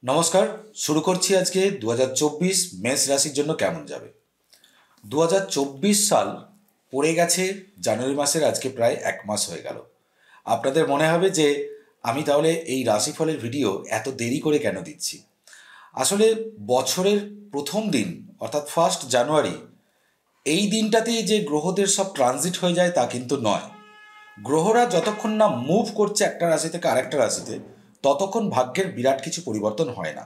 নমস্কার। শুরু করছি আজকে 2024 মেষ রাশির জন্য কেমন যাবে। 2024 সাল পড়ে গেছে জানুয়ারি মাসের, আজকে প্রায় 1 মাস হয়ে গেল। আপনাদের মনে হবে যে আমি তাহলে এই রাশিফলের ভিডিও এত দেরি করে কেন দিচ্ছি। আসলে বছরের প্রথম দিন অর্থাৎ 1 জানুয়ারি, এই দিনটাতেই যে গ্রহদের সব ট্রানজিট হয়ে যায় তা কিন্তু নয়। গ্রহরা যতক্ষণ না মুভ করছে একটা রাশি থেকে আরেকটা রাশিতে, ততক্ষণ ভাগ্যের বিরাট কিছু পরিবর্তন হয় না।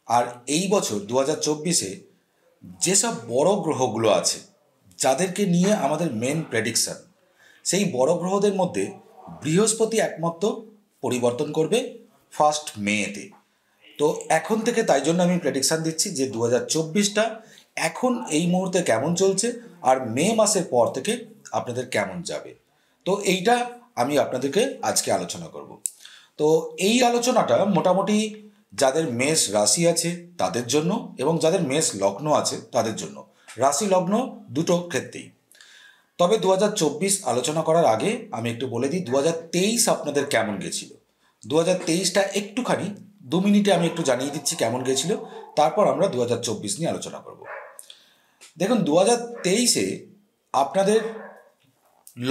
আর এই বছর 2024-এ যেসব বড় গ্রহগুলো আছে, যাদেরকে নিয়ে আমাদের মেন প্রেডিকশন, সেই বড় গ্রহদের মধ্যে বৃহস্পতি একমাত্র পরিবর্তন করবে 1 মেতে। তো এখন থেকে তাই জন্য আমি প্রেডিকশান দিচ্ছি যে 2024টা এখন এই মুহূর্তে কেমন চলছে আর মে মাসের পর থেকে আপনাদের কেমন যাবে। তো এইটা আমি আপনাদেরকে আজকে আলোচনা করব। তো এই আলোচনাটা মোটামুটি যাদের মেষ রাশি আছে তাদের জন্য এবং যাদের মেষ লগ্ন আছে তাদের জন্য, রাশি লগ্ন দুটো ক্ষেত্রেই। তবে 2024 আলোচনা করার আগে আমি একটু বলে দিই 2023 আপনাদের কেমন গেছিল। 2023টা একটুখানি 2 মিনিটে আমি একটু জানিয়ে দিচ্ছি কেমন গেছিল, তারপর আমরা 2024 নিয়ে আলোচনা করব। দেখুন, 2023-এ আপনাদের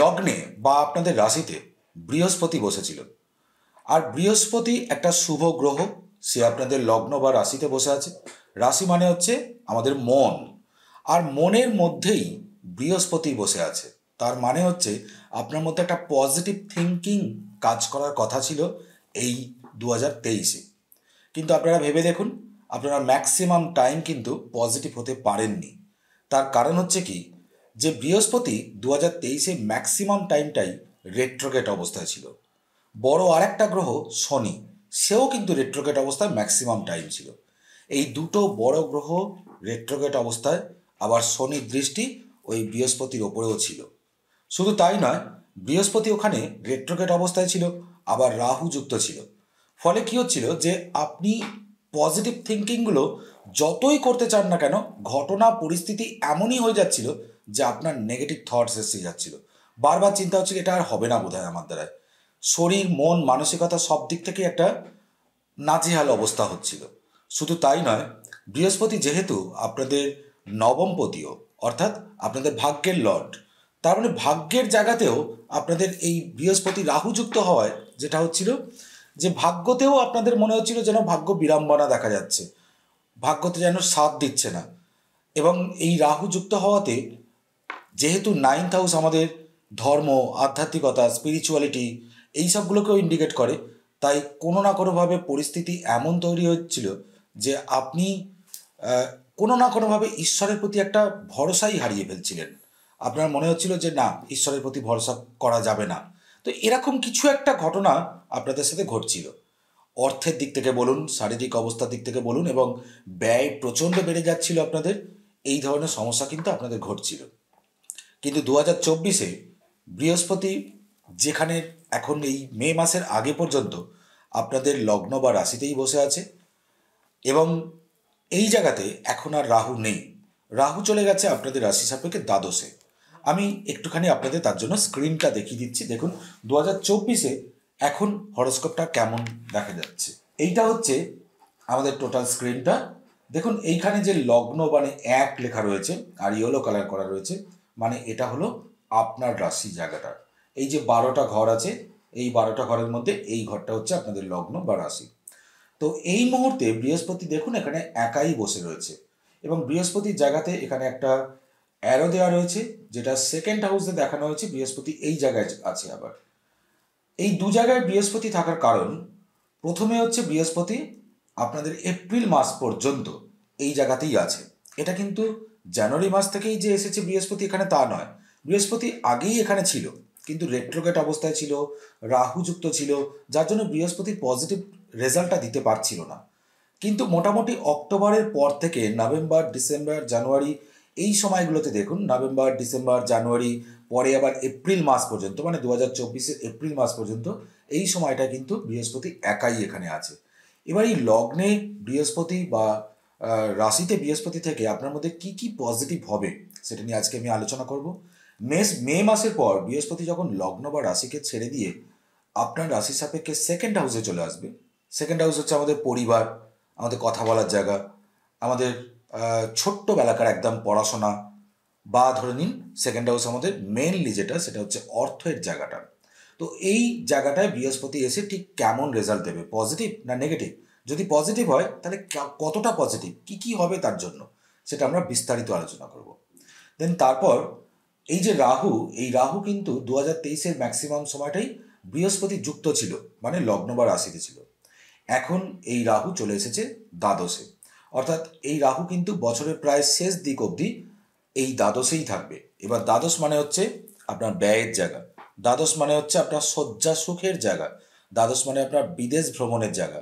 লগ্নে বা আপনাদের রাশিতে বৃহস্পতি বসেছিল। আর বৃহস্পতি একটা শুভ গ্রহ, সে আপনাদের লগ্ন বা রাশিতে বসে আছে। রাশি মানে হচ্ছে আমাদের মন, আর মনের মধ্যেই বৃহস্পতি বসে আছে। তার মানে হচ্ছে আপনার মধ্যে একটা পজিটিভ থিঙ্কিং কাজ করার কথা ছিল এই 2023-এ। কিন্তু আপনারা ভেবে দেখুন, আপনারা ম্যাক্সিমাম টাইম কিন্তু পজিটিভ হতে পারেননি। তার কারণ হচ্ছে কি, যে বৃহস্পতি 2023-এ ম্যাক্সিমাম টাইমটাই রেট্রোগেট অবস্থায় ছিল। বড় আরেকটা গ্রহ শনি, সেও কিন্তু রেট্রোগেট অবস্থায় ম্যাক্সিমাম টাইম ছিল। এই দুটো বড় গ্রহ রেট্রোগেট অবস্থায়, আবার শনির দৃষ্টি ওই বৃহস্পতির ওপরেও ছিল। শুধু তাই নয়, বৃহস্পতি ওখানে রেট্রোগেট অবস্থায় ছিল, আবার রাহু যুক্ত ছিল। ফলে কী হচ্ছিল, যে আপনি পজিটিভ থিঙ্কিংগুলো যতই করতে চান না কেন, ঘটনা পরিস্থিতি এমনই হয়ে যাচ্ছিল যে আপনার নেগেটিভ থটস এসে যাচ্ছিল। বারবার চিন্তা হচ্ছিল এটা আর হবে না বোধহয় আমার দ্বারায়। শরীর, মন, মানসিকতা সব দিক থেকে একটা নাজেহাল অবস্থা হচ্ছিল। শুধু তাই নয়, বৃহস্পতি যেহেতু আপনাদের নবমপতিও, অর্থাৎ আপনাদের ভাগ্যের লর্ড, তার মানে ভাগ্যের জায়গাতেও আপনাদের এই বৃহস্পতি রাহুযুক্ত হওয়ায় যেটা হচ্ছিল, যে ভাগ্যতেও আপনাদের মনে হচ্ছিল যেন ভাগ্য বিড়ম্বনা দেখা যাচ্ছে, ভাগ্যতে যেন সাথ দিচ্ছে না। এবং এই রাহু যুক্ত হওয়াতে, যেহেতু 9th হাউস আমাদের ধর্ম, আধ্যাত্মিকতা, স্পিরিচুয়ালিটি এই সবগুলোকেও ইন্ডিকেট করে, তাই কোনো না কোনোভাবে পরিস্থিতি এমন তৈরি হচ্ছিল যে আপনি আহ, কোনো না কোনোভাবে ঈশ্বরের প্রতি একটা ভরসাই হারিয়ে ফেলছিলেন। আপনার মনে হচ্ছিল যে না, ঈশ্বরের প্রতি ভরসা করা যাবে না। তো এরকম কিছু একটা ঘটনা আপনাদের সাথে ঘটছিল। অর্থের দিক থেকে বলুন, শারীরিক অবস্থার দিক থেকে বলুন, এবং ব্যয় প্রচণ্ড বেড়ে যাচ্ছিল আপনাদের। এই ধরনের সমস্যা কিন্তু আপনাদের ঘটছিল। কিন্তু 2024-এ বৃহস্পতি, যেখানে এখন এই মে মাসের আগে পর্যন্ত আপনাদের লগ্ন বা রাশিতেই বসে আছে, এবং এই জায়গাতে এখন আর রাহু নেই। রাহু চলে গেছে আপনাদের রাশি সাপেক্ষে দ্বাদশে। আমি একটুখানি আপনাদের তার জন্য স্ক্রিনটা দেখিয়ে দিচ্ছি। দেখুন 2024-এ এখন হরোস্কোপটা কেমন দেখা যাচ্ছে। এইটা হচ্ছে আমাদের টোটাল স্ক্রিনটা। দেখুন এইখানে যে লগ্ন মানে 1 লেখা রয়েছে আর ইয়েলো কালার করা রয়েছে, মানে এটা হলো আপনার রাশি জায়গাটা। এই যে 12টা ঘর আছে, এই 12টা ঘরের মধ্যে এই ঘরটা হচ্ছে আপনাদের লগ্ন বা রাশি। তো এই মুহূর্তে বৃহস্পতি দেখুন এখানে একাই বসে রয়েছে, এবং বৃহস্পতির জায়গাতে এখানে একটা অ্যারো দেওয়া রয়েছে, যেটা সেকেন্ড হাউসে দেখানো হয়েছে। বৃহস্পতি এই জায়গায় আছে। আবার এই দু জায়গায় বৃহস্পতি থাকার কারণ, প্রথমে হচ্ছে বৃহস্পতি আপনাদের এপ্রিল মাস পর্যন্ত এই জায়গাতেই আছে। এটা কিন্তু জানুয়ারি মাস থেকেই যে এসেছে বৃহস্পতি এখানে তা নয়। বৃহস্পতি আগেই এখানে ছিল, কিন্তু রেট্রোগেট অবস্থায় ছিল, রাহুযুক্ত ছিল, যার জন্য বৃহস্পতি পজিটিভ রেজাল্টটা দিতে পারছিল না। কিন্তু মোটামুটি অক্টোবরের পর থেকে নভেম্বর, ডিসেম্বর, জানুয়ারি এই সময়গুলোতে দেখুন, নভেম্বর, ডিসেম্বর, জানুয়ারি, পরে আবার এপ্রিল মাস পর্যন্ত, মানে 2024-এর এপ্রিল মাস পর্যন্ত এই সময়টা কিন্তু বৃহস্পতি একাই এখানে আছে। এবার এই লগ্নে বৃহস্পতি বা রাশিতে বৃহস্পতি থেকে আপনার মধ্যে কি কি পজিটিভ হবে সেটা নিয়ে আজকে আমি আলোচনা করব। মে মাসের পর বৃহস্পতি যখন লগ্ন বা রাশিকে ছেড়ে দিয়ে আপনার রাশি সাপেক্ষে সেকেন্ড হাউসে চলে আসবে। সেকেন্ড হাউস হচ্ছে আমাদের পরিবার, আমাদের কথা বলার জায়গা, আমাদের ছোট্টবেলাকার একদম পড়াশোনা, বা ধরে নিন সেকেন্ড হাউস আমাদের মেনলি যেটা সেটা হচ্ছে অর্থের জায়গাটা। তো এই জায়গাটায় বৃহস্পতি এসে ঠিক কেমন রেজাল্ট দেবে, পজিটিভ না নেগেটিভ? যদি পজিটিভ হয় তাহলে কতটা পজিটিভ, কি কি হবে তার জন্য, সেটা আমরা বিস্তারিত আলোচনা করব। দেন তারপর এই যে রাহু, এই রাহু কিন্তু 2023-এর ম্যাক্সিমাম সময়টাই বৃহস্পতি যুক্ত ছিল, মানে লগ্ন বা রাশিতে ছিল। এখন এই রাহু চলে এসেছে দ্বাদশে, অর্থাৎ এই রাহু কিন্তু বছরের প্রায় শেষ দিক অবধি এই দ্বাদশেই থাকবে। এবার দ্বাদশ মানে হচ্ছে আপনার ব্যয়ের জায়গা, দ্বাদশ মানে হচ্ছে আপনার শয্যা সুখের জায়গা, দ্বাদশ মানে আপনার বিদেশ ভ্রমণের জায়গা,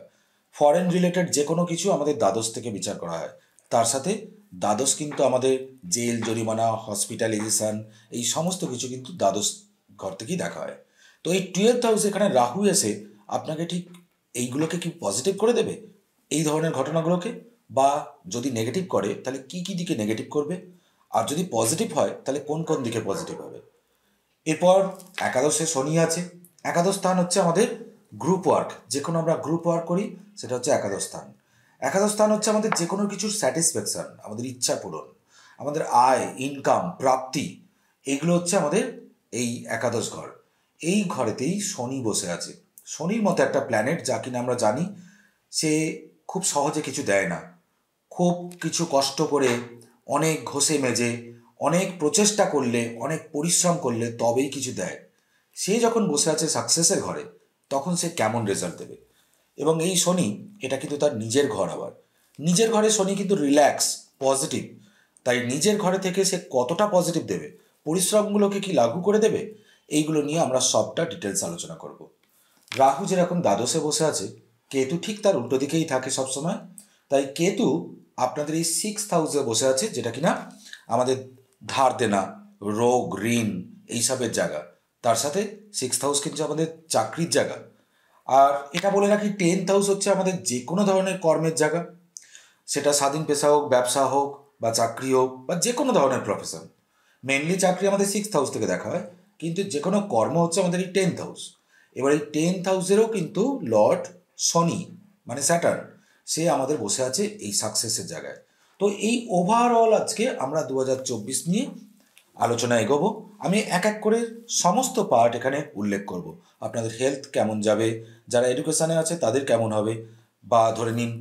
ফরেন রিলেটেড যে কোনো কিছু আমাদের দ্বাদশ থেকে বিচার করা হয়। তার সাথে দ্বাদশ কিন্তু আমাদের জেল, জরিমানা, হসপিটালাইজেশন, এই সমস্ত কিছু কিন্তু দ্বাদশ ঘর থেকেই দেখা হয়। তো এই 12th হাউস এখানে রাহু এসে আপনাকে ঠিক এইগুলোকে কি পজিটিভ করে দেবে, এই ধরনের ঘটনাগুলোকে? বা যদি নেগেটিভ করে তাহলে কি কি দিকে নেগেটিভ করবে, আর যদি পজিটিভ হয় তাহলে কোন কোন দিকে পজিটিভ হবে? এরপর একাদশে শনি আছে। একাদশ স্থান হচ্ছে আমাদের গ্রুপ ওয়ার্ক, যে কোনো আমরা গ্রুপ ওয়ার্ক করি সেটা হচ্ছে একাদশ স্থান। একাদশ স্থান হচ্ছে আমাদের যে কোনো কিছুর স্যাটিসফ্যাকশান, আমাদের ইচ্ছা পূরণ, আমাদের আয়, ইনকাম, প্রাপ্তি, এইগুলো হচ্ছে আমাদের এই একাদশ ঘর। এই ঘরেতেই শনি বসে আছে। শনির মতো একটা প্ল্যানেট যা কিনা আমরা জানি সে খুব সহজে কিছু দেয় না, খুব কিছু কষ্ট করে, অনেক ঘষে মেজে, অনেক প্রচেষ্টা করলে, অনেক পরিশ্রম করলে তবেই কিছু দেয়। সে যখন বসে আছে সাকসেসের ঘরে, তখন সে কেমন রেজাল্ট দেবে? এবং এই শনি, এটা কিন্তু তার নিজের ঘর। আবার নিজের ঘরে শনি কিন্তু রিল্যাক্স, পজিটিভ। তাই নিজের ঘরে থেকে সে কতটা পজিটিভ দেবে, পরিশ্রমগুলোকে কি লাগু করে দেবে, এইগুলো নিয়ে আমরা সবটা ডিটেলস আলোচনা করব। রাহু যেরকম দ্বাদশে বসে আছে, কেতু ঠিক তার উল্টো দিকেই থাকে সবসময়। তাই কেতু আপনাদের এই 6th হাউসে বসে আছে, যেটা কিনা আমাদের ধার দেনা, রোগ, ঋণ, এইসবের জায়গা। তার সাথে 6th হাউস কিন্তু আমাদের চাকরির জায়গা। আর এটা বলে রাখি 10th হাউস হচ্ছে আমাদের যে কোনো ধরনের কর্মের জায়গা, সেটা স্বাধীন পেশা হোক, ব্যবসা হোক, বা চাকরি হোক, বা যে কোনো ধরনের প্রফেশন। মেনলি চাকরি আমাদের 6th হাউস থেকে দেখা হয়, কিন্তু যে কোনো কর্ম হচ্ছে আমাদের এই 10th হাউস। এবার এই 10th হাউসেরও কিন্তু লর্ড শনি, মানে স্যাটার্ন, সে আমাদের বসে আছে এই সাকসেসের জায়গায়। তো এই ওভারঅল আজকে আমরা 2024 নিয়ে আলোচনা এগোবো। আমি এক এক করে সমস্ত পার্ট এখানে উল্লেখ করব। আপনাদের হেলথ কেমন যাবে, যারা এডুকেশানে আছে তাদের কেমন হবে, বা ধরে নিন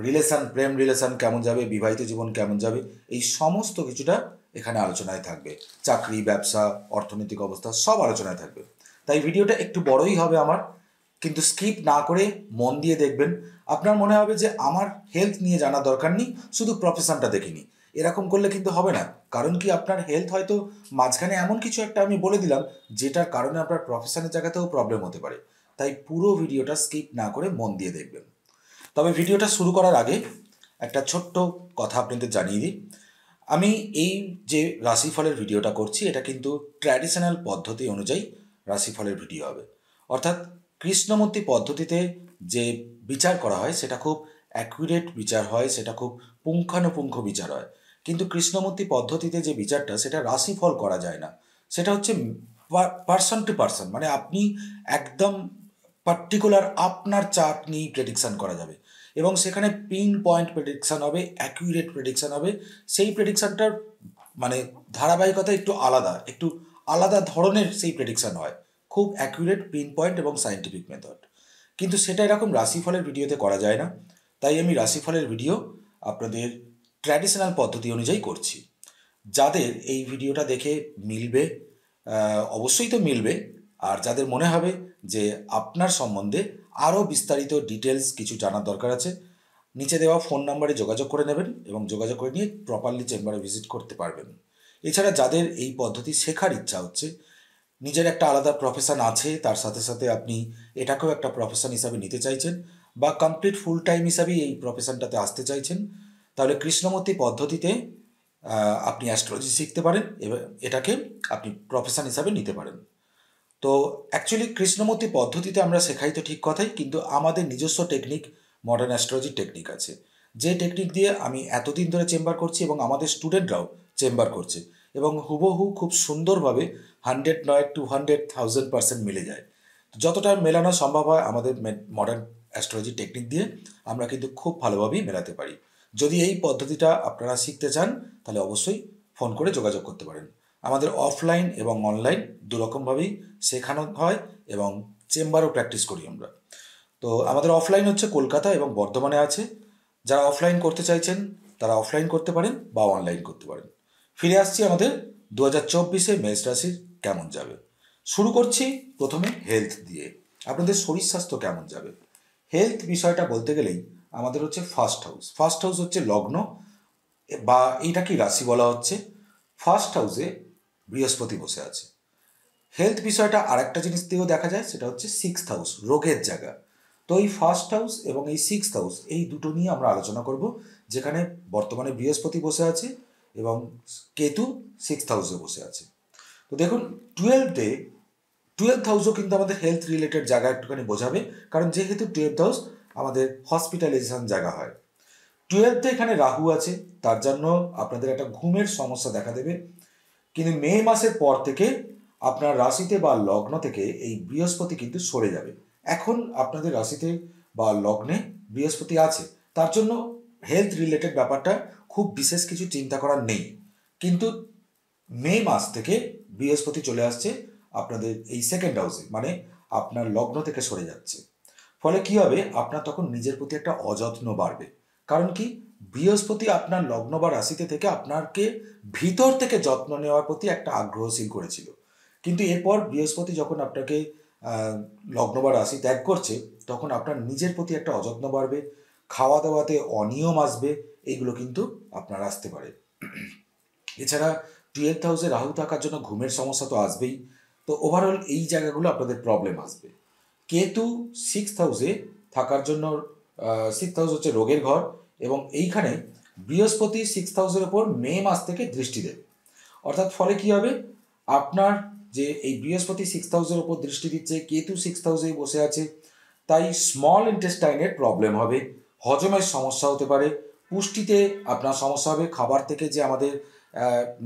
রিলেশান, প্রেম রিলেশান কেমন যাবে, বিবাহিত জীবন কেমন যাবে, এই সমস্ত কিছুটা এখানে আলোচনায় থাকবে। চাকরি, ব্যবসা, অর্থনৈতিক অবস্থা সব আলোচনায় থাকবে। তাই ভিডিওটা একটু বড়ই হবে আমার, কিন্তু স্কিপ না করে মন দিয়ে দেখবেন। আপনার মনে হবে যে আমার হেলথ নিয়ে জানার দরকার নেই, শুধু প্রফেশনটা দেখিনি, এরকম করলে কিন্তু হবে না। কারণ কি, আপনার হেলথ হয়তো মাঝখানে এমন কিছু একটা আমি বলে দিলাম যেটার কারণে আপনার প্রফেশনের জায়গাতেও প্রবলেম হতে পারে। তাই পুরো ভিডিওটা স্কিপ না করে মন দিয়ে দেখবেন। তবে ভিডিওটা শুরু করার আগে একটা ছোট্ট কথা আপনাদের জানিয়ে দিই। আমি এই যে রাশিফলের ভিডিওটা করছি, এটা কিন্তু ট্র্যাডিশনাল পদ্ধতি অনুযায়ী রাশিফলের ভিডিও হবে। অর্থাৎ কৃষ্ণমূর্তি পদ্ধতিতে যে বিচার করা হয় সেটা খুব অ্যাকুরেট বিচার হয়, সেটা খুব পুঙ্খানুপুঙ্খ বিচার হয়। কিন্তু কৃষ্ণমূর্তি পদ্ধতিতে যে বিচারটা, সেটা রাশিফল করা যায় না, সেটা হচ্ছে পার্সন টু পার্সন, মানে আপনি একদম পার্টিকুলার আপনার চার্ট নিয়েই প্রেডিকশান করা যাবে, এবং সেখানে পিন পয়েন্ট প্রেডিকশান হবে, অ্যাকুরেট প্রেডিকশান হবে। সেই প্রেডিকশানটার মানে ধারাবাহিকতা একটু আলাদা, একটু আলাদা ধরনের সেই প্রেডিকশান হয়, খুব অ্যাকুরেট, পিন পয়েন্ট এবং সায়েন্টিফিক মেথড। কিন্তু সেটা এরকম রাশিফলের ভিডিওতে করা যায় না। তাই আমি রাশিফলের ভিডিও আপনাদের ট্র্যাডিশনাল পদ্ধতি অনুযায়ী করছি। যাদের এই ভিডিওটা দেখে মিলবে, অবশ্যই তো মিলবে। আর যাদের মনে হবে যে আপনার সম্বন্ধে আরও বিস্তারিত ডিটেলস কিছু জানার দরকার আছে, নিচে দেওয়া ফোন নাম্বারে যোগাযোগ করে নেবেন, এবং যোগাযোগ করে নিয়ে প্রপারলি চেম্বারে ভিজিট করতে পারবেন। এছাড়া যাদের এই পদ্ধতি শেখার ইচ্ছা হচ্ছে, নিজের একটা আলাদা প্রফেশন আছে, তার সাথে সাথে আপনি এটাকেও একটা প্রফেশন হিসাবে নিতে চাইছেন, বা কমপ্লিট ফুল টাইম হিসাবেই এই প্রফেশনটাতে আসতে চাইছেন, তাহলে কৃষ্ণমূর্তি পদ্ধতিতে আপনি অ্যাস্ট্রোলজি শিখতে পারেন, এবং এটাকে আপনি প্রফেশন হিসাবে নিতে পারেন। তো অ্যাকচুয়ালি কৃষ্ণমূর্তি পদ্ধতিতে আমরা শেখাই তো ঠিক কথাই, কিন্তু আমাদের নিজস্ব টেকনিক, মডার্ন অ্যাস্ট্রোলজির টেকনিক আছে, যে টেকনিক দিয়ে আমি এতদিন ধরে চেম্বার করছি, এবং আমাদের স্টুডেন্টরাও চেম্বার করছে, এবং হুবহু খুব সুন্দরভাবে 100 নয় 200,000% মিলে যায়। যতটা মেলানো সম্ভব হয় আমাদের মডার্ন অ্যাস্ট্রোলজি টেকনিক দিয়ে আমরা কিন্তু খুব ভালোভাবেই মেলাতে পারি। যদি এই পদ্ধতিটা আপনারা শিখতে চান তাহলে অবশ্যই ফোন করে যোগাযোগ করতে পারেন। আমাদের অফলাইন এবং অনলাইন দুরকমভাবেই শেখানো হয় এবং চেম্বারও প্র্যাকটিস করি আমরা। তো আমাদের অফলাইন হচ্ছে কলকাতা এবং বর্ধমানে আছে। যারা অফলাইন করতে চাইছেন তারা অফলাইন করতে পারেন বা অনলাইন করতে পারেন। ফিরে আসছি আমাদের 2024-এ মেষ রাশির কেমন যাবে। শুরু করছি প্রথমে হেলথ দিয়ে। আপনাদের শরীর স্বাস্থ্য কেমন যাবে। হেলথ বিষয়টা বলতে গেলেই আমাদের হচ্ছে ফার্স্ট হাউস। ফার্স্ট হাউস হচ্ছে লগ্ন বা এইটা কি রাশি বলা হচ্ছে। ফার্স্ট হাউসে বৃহস্পতি বসে আছে। হেলথ বিষয়টা আরেকটা জিনিস দিয়েও দেখা যায়, সেটা হচ্ছে সিক্সথ হাউস, রোগের জায়গা। তো এই ফার্স্ট হাউস এবং এই সিক্সথ হাউস এই দুটো নিয়ে আমরা আলোচনা করব, যেখানে বর্তমানে বৃহস্পতি বসে আছে এবং কেতু সিক্সথ হাউসে বসে আছে। তো দেখুন, টুয়েলথ হাউসও কিন্তু আমাদের হেলথ রিলেটেড জায়গা একটুখানি বোঝাবে, কারণ যেহেতু টুয়েলথ হাউস আমাদের হসপিটালাইজেশন জায়গা হয়। টুয়েলথে এখানে রাহু আছে, তার জন্য আপনাদের একটা ঘুমের সমস্যা দেখা দেবে। কিন্তু মে মাসের পর থেকে আপনার রাশিতে বা লগ্ন থেকে এই বৃহস্পতি কিন্তু সরে যাবে। এখন আপনাদের রাশিতে বা লগ্নে বৃহস্পতি আছে, তার জন্য হেলথ রিলেটেড ব্যাপারটা খুব বিশেষ কিছু চিন্তা করার নেই। কিন্তু মে মাস থেকে বৃহস্পতি চলে আসছে আপনাদের এই সেকেন্ড হাউসে, মানে আপনার লগ্ন থেকে সরে যাচ্ছে। ফলে কি হবে, আপনার তখন নিজের প্রতি একটা অযত্ন বাড়বে। কারণ কি, বৃহস্পতি আপনার লগ্ন বা রাশিতে থেকে আপনাকে ভিতর থেকে যত্ন নেওয়ার প্রতি একটা আগ্রহশীল করেছিল। কিন্তু এরপর বৃহস্পতি যখন আপনাকে লগ্ন বা রাশি ত্যাগ করছে, তখন আপনার নিজের প্রতি একটা অযত্ন বাড়বে, খাওয়া দাওয়াতে অনিয়ম আসবে, এইগুলো কিন্তু আপনার আসতে পারে। এছাড়া টুয়েলথ হাউসে রাহু থাকার জন্য ঘুমের সমস্যা তো আসবেই। তো ওভারঅল এই জায়গাগুলো আপনাদের প্রবলেম আসবে। কেতু সিক্সথ হাউসে থাকার জন্য, সিক্সথ হাউস হচ্ছে রোগের ঘর, এবং এইখানে বৃহস্পতি সিক্সথ হাউসের ওপর মে মাস থেকে দৃষ্টি দেবে। অর্থাৎ ফলে কি হবে, আপনার যে এই বৃহস্পতি সিক্সথ হাউসের ওপর দৃষ্টি দিচ্ছে, কেতু সিক্সথ হাউসেই বসে আছে, তাই স্মল ইন্টেস্টাইনের প্রবলেম হবে, হজমের সমস্যা হতে পারে, পুষ্টিতে আপনার সমস্যা হবে। খাবার থেকে যে আমাদের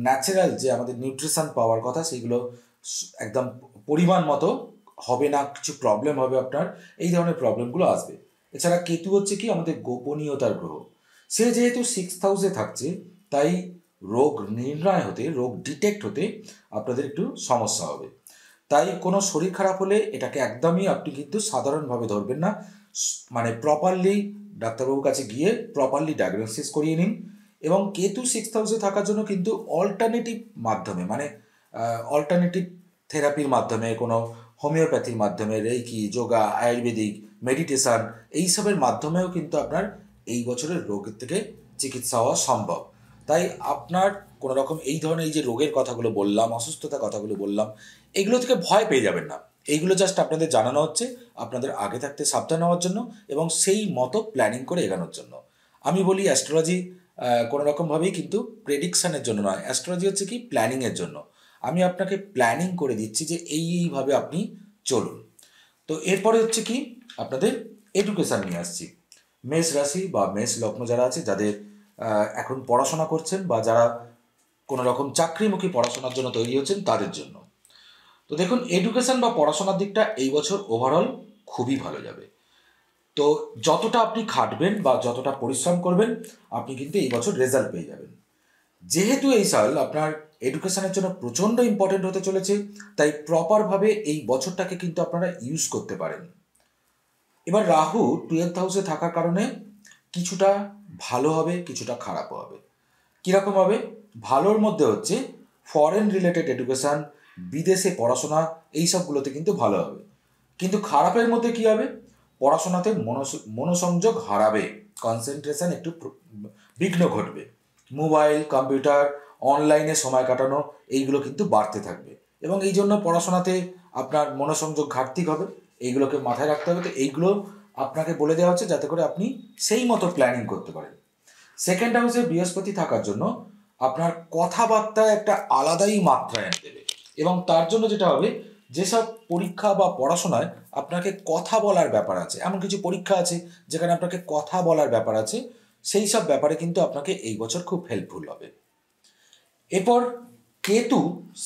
ন্যাচারাল যে আমাদের নিউট্রিশন পাওয়ার কথা, সেইগুলো একদম পরিমাণ মতো হবে না, কিছু প্রবলেম হবে আপনার, এই ধরনের প্রবলেমগুলো আসবে। এছাড়া কেতু হচ্ছে কি আমাদের গোপনীয়তার গ্রহ, সে যেহেতু সিক্সথ হাউসে থাকছে, তাই রোগ নির্ণয় হতে, রোগ ডিটেক্ট হতে আপনাদের একটু সমস্যা হবে। তাই কোনো শরীর খারাপ হলে এটাকে একদমই আপনি কিন্তু সাধারণভাবে ধরবেন না, মানে প্রপারলি ডাক্তারবাবুর কাছে গিয়ে প্রপারলি ডায়াগনোসিস করিয়ে নিন। এবং কেতু সিক্সথ হাউসে থাকার জন্য কিন্তু অল্টারনেটিভ মাধ্যমে, মানে অল্টারনেটিভ থেরাপির মাধ্যমে, কোনো হোমিওপ্যাথির মাধ্যমে, রেইকি, যোগা, আয়ুর্বেদিক, মেডিটেশান, এইসবের মাধ্যমেও কিন্তু আপনার এই বছরের রোগের থেকে চিকিৎসা হওয়া সম্ভব। তাই আপনার কোনো রকম এই ধরনের এই যে রোগের কথাগুলো বললাম, অসুস্থতার কথাগুলো বললাম, এগুলো থেকে ভয় পেয়ে যাবেন না। এইগুলো জাস্ট আপনাদের জানানো হচ্ছে আপনাদের আগে থাকতে সাবধান হওয়ার জন্য এবং সেই মতো প্ল্যানিং করে এগোনোর জন্য। আমি বলি অ্যাস্ট্রোলজি কোনো রকমভাবেই কিন্তু প্রেডিকশানের জন্য নয়, অ্যাস্ট্রোলজি হচ্ছে কি প্ল্যানিংয়ের জন্য। আমি আপনাকে প্ল্যানিং করে দিচ্ছি যে এইভাবে আপনি চলুন। তো এরপরে হচ্ছে কি আপনাদের এডুকেশান নিয়ে আসছি। মেষ রাশি বা মেষ লগ্ন যারা আছে, যাদের এখন পড়াশোনা করছেন বা যারা কোনো রকম চাকরিমুখী পড়াশোনার জন্য তৈরি হচ্ছেন, তাদের জন্য তো দেখুন, এডুকেশন বা পড়াশোনার দিকটা এই বছর ওভারঅল খুবই ভালো যাবে। তো যতটা আপনি খাটবেন বা যতটা পরিশ্রম করবেন, আপনি কিন্তু এই বছর রেজাল্ট পেয়ে যাবেন। যেহেতু এই সাল আপনার এডুকেশনের জন্য প্রচণ্ড ইম্পর্টেন্ট হতে চলেছে, তাই প্রপারভাবে এই বছরটাকে কিন্তু আপনারা ইউজ করতে পারেন। এবার রাহু টুয়েলথ হাউসে থাকার কারণে কিছুটা ভালো হবে, কিছুটা খারাপও হবে। কীরকম হবে? ভালোর মধ্যে হচ্ছে ফরেন রিলেটেড এডুকেশান, বিদেশে পড়াশোনা, এই সবগুলোতে কিন্তু ভালো হবে। কিন্তু খারাপের মধ্যে কী হবে? পড়াশোনাতে মনোসংযোগ হারাবে, কনসেন্ট্রেশন একটু বিঘ্ন ঘটবে, মোবাইল, কম্পিউটার, অনলাইনে সময় কাটানো, এইগুলো কিন্তু বাড়তে থাকবে এবং এই জন্য পড়াশোনাতে আপনার মনোসংযোগ ঘাটতি হবে। এইগুলোকে মাথায় রাখতে হবে। তো এইগুলো আপনাকে বলে দেওয়া হচ্ছে যাতে করে আপনি সেই মতো প্ল্যানিং করতে পারেন। সেকেন্ড হাউসে বৃহস্পতি থাকার জন্য আপনার কথাবার্তায় একটা আলাদাই মাত্রা এনে দেবে এবং তার জন্য যেটা হবে, যেসব পরীক্ষা বা পড়াশোনায় আপনাকে কথা বলার ব্যাপার আছে, এমন কিছু পরীক্ষা আছে যেখানে আপনাকে কথা বলার ব্যাপার আছে, সেই সব ব্যাপারে কিন্তু আপনাকে এই বছর খুব হেল্পফুল হবে। এরপর কেতু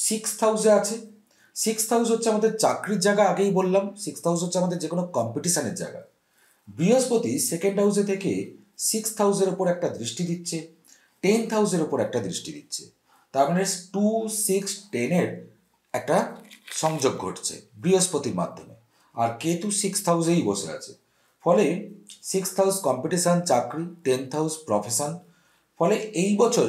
সিক্সথ হাউসে আছে। সিক্সথ হাউস হচ্ছে আমাদের চাকরির জায়গা, আগেই বললাম। সিক্সথ হাউস হচ্ছে আমাদের যে কোনো কম্পিটিশানের জায়গা। বৃহস্পতি সেকেন্ড হাউসে থেকে 6th হাউসের ওপর একটা দৃষ্টি দিচ্ছে, 10th হাউসের ওপর একটা দৃষ্টি দিচ্ছে। তার মানে 2, 6, 10-এর একটা সংযোগ ঘটছে বৃহস্পতির মাধ্যমে। আর কেতু 6th হাউসেই বসে আছে, ফলে 6th হাউস কম্পিটিশান, চাকরি, 10th হাউস প্রফেশন। ফলে এই বছর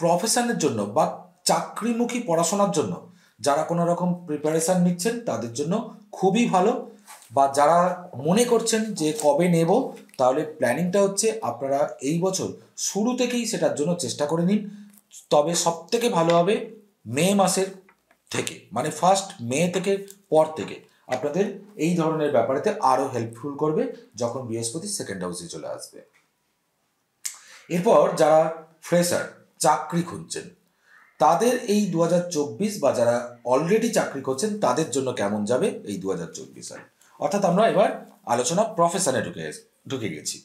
প্রফেশনের জন্য বা চাকরিমুখী পড়াশোনার জন্য যারা কোনো রকম প্রিপারেশান নিচ্ছেন তাদের জন্য খুবই ভালো, বা যারা মনে করছেন যে কবে নেব, তাহলে প্ল্যানিংটা হচ্ছে আপনারা এই বছর শুরু থেকেই সেটার জন্য চেষ্টা করে নিন। তবে সব থেকে ভালো হবে মে মাসের থেকে, মানে 1 মে থেকে পর থেকে আপনাদের এই ধরনের ব্যাপারেতে আরও হেল্পফুল করবে যখন বৃহস্পতি সেকেন্ড হাউসে চলে আসবে। এরপর যারা ফ্রেশার, চাকরি খুঁজছেন, তাদের এই 2024 বা যারা অলরেডি চাকরি করছেন তাদের জন্য কেমন যাবে এই 2024 সাল। অর্থাৎ আমরা এবার আলোচনা প্রফেশনে ঢুকে গেছি।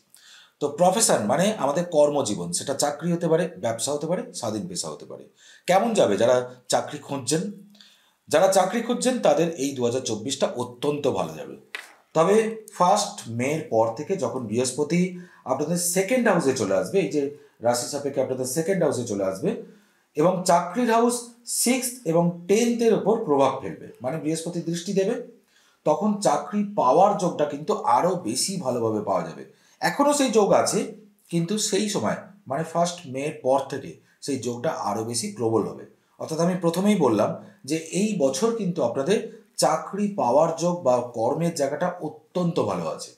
তো প্রফেশন মানে আমাদের কর্মজীবন, সেটা চাকরি হতে পারে, ব্যবসা হতে পারে, স্বাধীন পেশা হতে পারে। কেমন যাবে যারা চাকরি খুঁজছেন? যারা চাকরি খুঁজছেন তাদের এই 2024টা অত্যন্ত ভালো যাবে। তবে 1 মের পর থেকে যখন বৃহস্পতি আপনাদের সেকেন্ড হাউসে চলে আসবে, এই যে রাশি সাপেক্ষে আপনাদের সেকেন্ড হাউসে চলে আসবে এবং চাকরির হাউস 6th এবং 10th-এর ওপর প্রভাব ফেলবে, মানে বৃহস্পতি দৃষ্টি দেবে, তখন চাকরি পাওয়ার যোগটা কিন্তু আরও বেশি ভালোভাবে পাওয়া যাবে। এখনও সেই যোগ আছে, কিন্তু সেই সময় মানে 1 মের পর থেকে সেই যোগটা আরও বেশি প্রবল হবে। অর্থাৎ আমি প্রথমেই বললাম যে এই বছর কিন্তু আপনাদের চাকরি পাওয়ার যোগ বা কর্মের জায়গাটা অত্যন্ত ভালো আছে।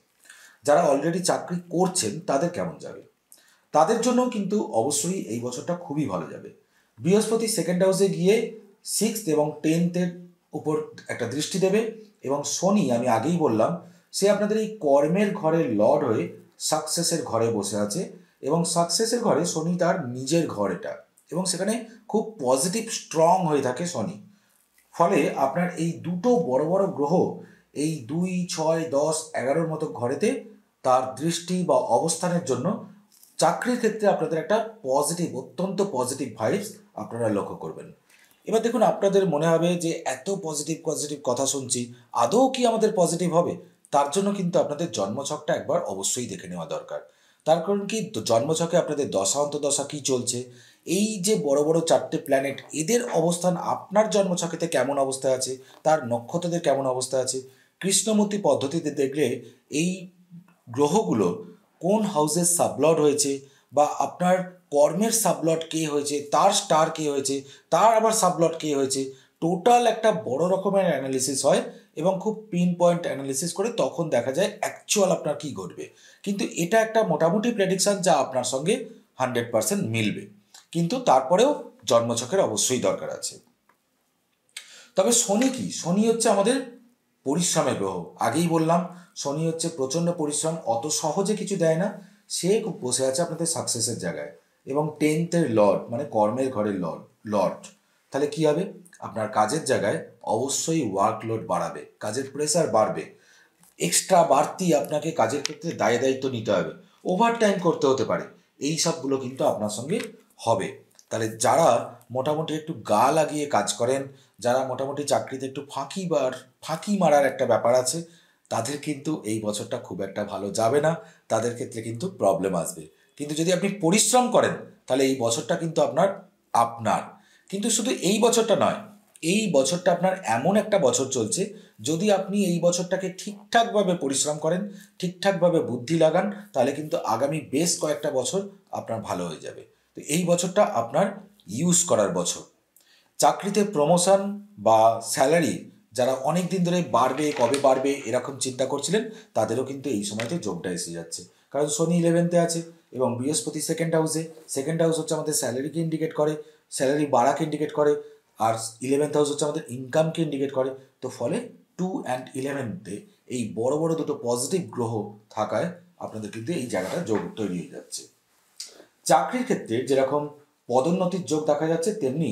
যারা অলরেডি চাকরি করছেন তাদের কেমন যাবে? তাদের জন্য কিন্তু অবশ্যই এই বছরটা খুবই ভালো যাবে। বৃহস্পতি সেকেন্ড হাউসে গিয়ে 6th এবং 10th-এর উপর একটা দৃষ্টি দেবে, এবং শনি, আমি আগেই বললাম, সে আপনাদের এই কর্মের ঘরের লর্ড হয়ে সাকসেসের ঘরে বসে আছে, এবং সাকসেসের ঘরে শনি তার নিজের ঘর এটা, এবং সেখানে খুব পজিটিভ স্ট্রং হয়ে থাকে শনি। ফলে আপনার এই দুটো বড় বড় গ্রহ এই 2, 6, 10, 11-র মতো ঘরেতে তার দৃষ্টি বা অবস্থানের জন্য চাকরির ক্ষেত্রে আপনাদের একটা পজিটিভ, অত্যন্ত পজিটিভ ভাইবস আপনারা লক্ষ্য করবেন। এবার দেখুন, আপনাদের মনে হবে যে এত পজিটিভ পজিটিভ কথা শুনছি, আদৌ কি আমাদের পজিটিভ হবে? তার জন্য কিন্তু আপনাদের জন্মছকটা একবার অবশ্যই দেখে নেওয়া দরকার। তার কারণ কি, জন্মছকে আপনাদের দশা অন্তর্দশা কী চলছে, এই যে বড় বড় 4টে প্ল্যানেট, এদের অবস্থান আপনার জন্মছকেতে কেমন অবস্থায় আছে, তার নক্ষত্রদের কেমন অবস্থায় আছে, কৃষ্ণমূর্তি পদ্ধতিতে দেখলে এই গ্রহগুলো কোন হাউসের সাবলর্ড হয়েছে, বা আপনার কর্মের সাবলর্ড কে হয়েছে, তার স্টার কে হয়েছে, তার আবার সাবলর্ড কে হয়েছে, টোটাল একটা বড় রকমের অ্যানালিসিস হয়, এবং খুব পিন পয়েন্ট অ্যানালিসিস করে তখন দেখা যায় অ্যাকচুয়াল আপনার কী ঘটবে। কিন্তু এটা একটা মোটামুটি প্রেডিকশান যা আপনার সঙ্গে 100% মিলবে, কিন্তু তারপরেও জন্মছকের অবশ্যই দরকার আছে। তবে শনি কি? শনি হচ্ছে আমাদের পরিশ্রমের গ্রহ। আগেই বললাম, শনি হচ্ছে প্রচণ্ড পরিশ্রম, অত সহজে কিছু দেয় না। সে বসে আছে আপনাদের সাকসেসের জায়গায়, এবং 10th-এর লর্ড মানে কর্মের ঘরের লর্ড। তাহলে কি হবে? আপনার কাজের জায়গায় অবশ্যই ওয়ার্কলোড বাড়াবে, কাজের প্রেসার বাড়বে, এক্সট্রা বাড়তি আপনাকে কাজের ক্ষেত্রে দায়িত্ব নিতে হবে, ওভার টাইম করতে হতে পারে, এই সবগুলো কিন্তু আপনার সঙ্গে হবে। তাহলে যারা মোটামুটি একটু গা লাগিয়ে কাজ করেন, যারা মোটামুটি চাকরিতে একটু ফাঁকি মারার একটা ব্যাপার আছে, তাদের কিন্তু এই বছরটা খুব একটা ভালো যাবে না, তাদের ক্ষেত্রে কিন্তু প্রবলেম আসবে। কিন্তু যদি আপনি পরিশ্রম করেন তাহলে এই বছরটা কিন্তু আপনার কিন্তু শুধু এই বছরটা নয়, এই বছরটা আপনার এমন একটা বছর চলছে, যদি আপনি এই বছরটাকে ঠিকঠাকভাবে পরিশ্রম করেন, ঠিকঠাকভাবে বুদ্ধি লাগান, তাহলে কিন্তু আগামী বেশ কয়েকটা বছর আপনার ভালো হয়ে যাবে। তো এই বছরটা আপনার ইউজ করার বছর। চাকরিতে প্রমোশন বা স্যালারি যারা অনেক দিন ধরে বাড়বে, কবে বাড়বে এরকম চিন্তা করছিলেন, তাদেরও কিন্তু এই সময়তে যোগটা এসে যাচ্ছে, কারণ শনি 11th-এ আছে এবং বৃহস্পতি সেকেন্ড হাউসে। সেকেন্ড হাউস হচ্ছে আমাদের স্যালারিকে ইন্ডিকেট করে, স্যালারি বাড়াকে ইন্ডিকেট করে, আর 11th হাউস হচ্ছে আমাদের ইনকামকে ইন্ডিকেট করে। তো ফলে 2 and 11-এ এই বড় বড় দুটো পজিটিভ গ্রহ থাকায় আপনাদের কিন্তু এই জায়গাটা যোগ তৈরি হয়ে যাচ্ছে। চাকরির ক্ষেত্রে যেরকম পদোন্নতির যোগ দেখা যাচ্ছে, তেমনি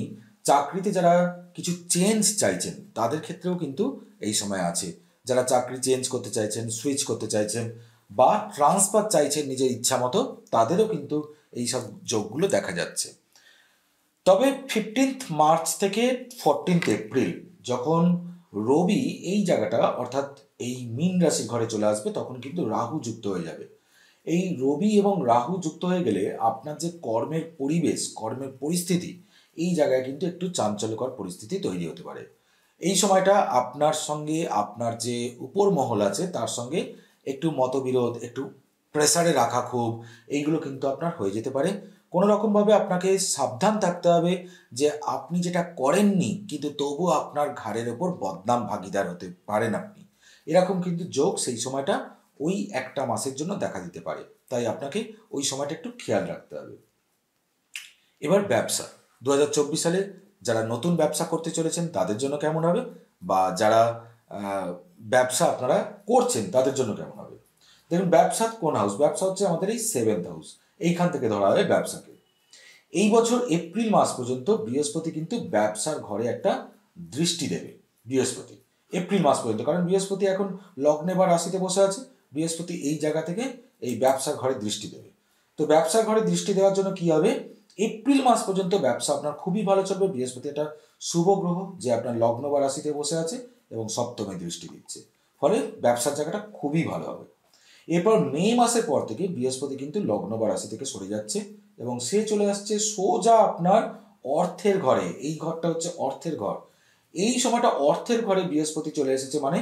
চাকরিতে যারা কিছু চেঞ্জ চাইছেন তাদের ক্ষেত্রেও কিন্তু এই সময় আছে। যারা চাকরি চেঞ্জ করতে চাইছেন, সুইচ করতে চাইছেন, বা ট্রান্সফার চাইছেন নিজের ইচ্ছা মতো, তাদেরও কিন্তু এই সব যোগগুলো দেখা যাচ্ছে। তবে 15th মার্চ থেকে 14th এপ্রিল যখন রবি এই জায়গাটা অর্থাৎ এই মীন রাশির ঘরে চলে আসবে, তখন কিন্তু রাহু যুক্ত হয়ে যাবে। এই রবি এবং রাহু যুক্ত হয়ে গেলে আপনার যে কর্মের পরিবেশ, কর্মের পরিস্থিতি, এই জায়গায় কিন্তু একটু চাঞ্চল্যকর পরিস্থিতি তৈরি হতে পারে। এই সময়টা আপনার সঙ্গে আপনার যে উপর মহল আছে তার সঙ্গে একটু মতবিরোধ, একটু প্রেসারে রাখা খুব, এইগুলো কিন্তু আপনার হয়ে যেতে পারে। কোনো রকমভাবে আপনাকে সাবধান থাকতে হবে যে আপনি যেটা করেননি কিন্তু তবুও আপনার ঘাড়ের ওপর বদনাম ভাগিদার হতে পারেন আপনি। এরকম কিন্তু যোগ সেই সময়টা ওই একটা মাসের জন্য দেখা দিতে পারে, তাই আপনাকে ওই সময়টা একটু খেয়াল রাখতে হবে। এবার ব্যবসা 2024 সালে যারা নতুন ব্যবসা করতে চলেছেন তাদের জন্য কেমন হবে, বা যারা ব্যবসা আপনারা করছেন তাদের জন্য কেমন হবে। দেখুন, ব্যবসা কোন হাউস? ব্যবসা হচ্ছে আমাদের এই 7th হাউস, এইখান থেকে ধরা হবে ব্যবসাকে। এই বছর এপ্রিল মাস পর্যন্ত বৃহস্পতি কিন্তু ব্যবসার ঘরে একটা দৃষ্টি দেবে। বৃহস্পতি এপ্রিল মাস পর্যন্ত, কারণ বৃহস্পতি এখন লগ্নে বা রাশিতে বসে আছে, বৃহস্পতি এই জায়গা থেকে এই ব্যবসার ঘরে দৃষ্টি দেবে। তো ব্যবসার ঘরে দৃষ্টি দেওয়ার জন্য কি হবে, এপ্রিল মাস পর্যন্ত ব্যবসা আপনার খুবই ভালো চলবে। বৃহস্পতি একটা শুভ গ্রহ যে আপনার লগ্ন বা রাশিতে বসে আছে এবং সপ্তমে দৃষ্টি দিচ্ছে, ফলে ব্যবসার জায়গাটা খুবই ভালো হবে। এরপর মে মাসের পর থেকে বৃহস্পতি কিন্তু লগ্ন বা রাশি থেকে সরে যাচ্ছে এবং সে চলে আসছে সোজা আপনার অর্থের ঘরে। এই ঘরটা হচ্ছে অর্থের ঘর। এই সময়টা অর্থের ঘরে বৃহস্পতি চলে এসেছে মানে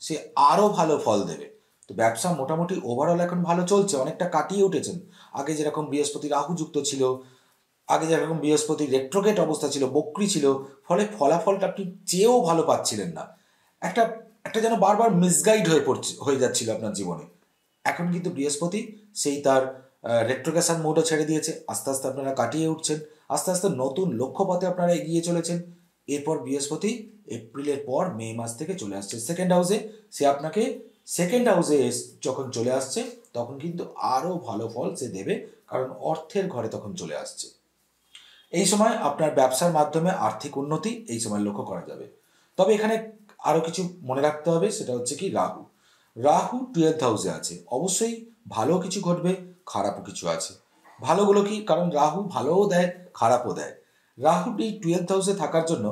সে আরও ভালো ফল দেবে। তো ব্যবসা মোটামুটি ওভারঅল এখন ভালো চলছে, অনেকটা কাটিয়ে উঠেছেন। আগে যেরকম বৃহস্পতি রাহু যুক্ত ছিল, আগে যেরকম বৃহস্পতি রেট্রোগেট অবস্থা ছিল, বক্রী ছিল, ফলে ফলাফলটা আপনি চেয়েও ভালো পাচ্ছিলেন না। একটা একটা যেন বারবার মিসগাইড হয়ে যাচ্ছিল আপনার জীবনে। এখন কিন্তু বৃহস্পতি সেই তার রেট্রোগেশন মোডও ছেড়ে দিয়েছে, আস্তে আস্তে আপনারা কাটিয়ে উঠছেন, আস্তে আস্তে নতুন লক্ষ্যপথে আপনারা এগিয়ে চলেছেন। এরপর বৃহস্পতি এপ্রিলের পর মে মাস থেকে চলে আসছে সেকেন্ড হাউসে। সে আপনাকে সেকেন্ড হাউসে যখন চলে আসছে তখন কিন্তু আরও ভালো ফল সে দেবে, কারণ অর্থের ঘরে তখন চলে আসছে। এই সময় আপনার ব্যবসার মাধ্যমে আর্থিক উন্নতি এই সময় লক্ষ্য করা যাবে। তবে এখানে আরও কিছু মনে রাখতে হবে, সেটা হচ্ছে কি রাহু। রাহু 12th হাউসে আছে, অবশ্যই ভালো কিছু ঘটবে, খারাপও কিছু আছে। ভালোগুলো কি, কারণ রাহু ভালোও দেয় খারাপও দেয়। রাহু এই 12th হাউসে থাকার জন্য